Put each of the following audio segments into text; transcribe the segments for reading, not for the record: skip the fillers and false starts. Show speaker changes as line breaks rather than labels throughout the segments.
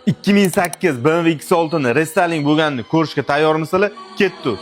2008 BMW X6 ni restyling bo'lganini ko'rishga tayyormisizlar? Ketdi.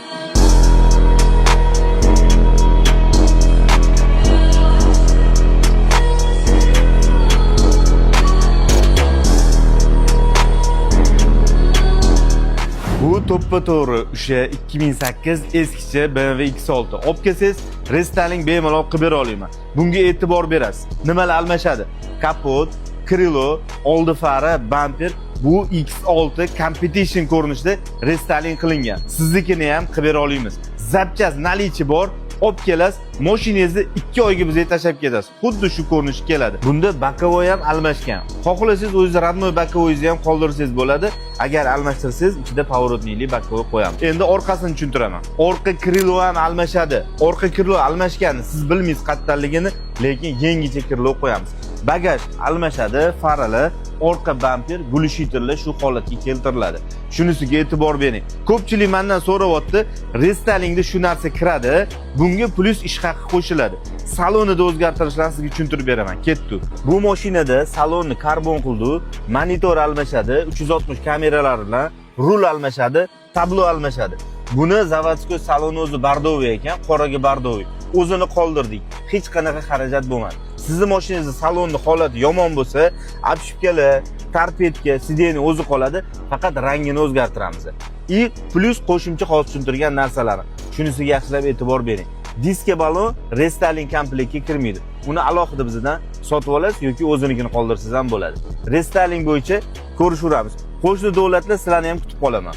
Bu to'ppa-to'g'ri o'sha 2008 eskicha BMW X6. Olib kelsangiz, restyling bemalol qilib bera olaman. Bunga e'tibor berasiz. Nimalar almashadi? Kapot, krilo, oldi fara, bamper. Bu X6 competition ko'rinishida restyling qilingan. Siznikini ham qilib bera olamiz. Zapchas nalichi bor. Olib kelasiz, mashinangizni 2 oyga bizga tashab ketasiz. Xuddi shu ko'rinish keladi. Bunda bakovoy ham almashgan. Xohlasangiz o'zingiz radnoy bakovoyingizni ham qoldirsangiz bo'ladi. Agar almashtirsangiz, ichida pavorotnikli bakovoy qo'yamiz. Endi orqasini tushuntiraman. Orqa krilo ham almashadi. Orqa krilo almashganini siz bilmaysiz qattanligini, lekin yangicha krilo qo'yamiz. Bagaj almashadi, faralar, orqa bamper, gulishiterlar shu holatga keltiriladi. Shunisiga e'tibor bering. Ko'pchilik mendan so'rayapti, restylingda shu narsa kiradi, bunga plus ish haqi qo'shiladi. Salonida o'zgartirishlarni sizga tushuntirib beraman. Ketdi. Bu mashinada salonni karbon qildi, monitor almashadi, 360 kameralar bilan, rul almashadi, tablo almashadi. Buni zavodskiy saloni o'zi bardoviy ekan, qoraga bardoviy. O'zini qoldirdik. Hech qanaqa xarajat bo'lmadi. Sizning mashinangizning salonni holati yomon bo'lsa, obshipkalar, torpedka, sideni o'zi qoladi, faqat rangini o'zgartiramiz. Plus qo'shimcha hozir tushuntirgan narsalar. Shunisiga yaxshilab e'tibor bering. Diska balon restyling komplektga kirmaydi. Uni alohida bizdan sotib olasiz yoki o'zinikini qoldirsangiz ham bo'ladi. Restyling bo'yicha ko'rishamiz. Qo'shni davlatlar sizlarni ham kutib qolaman.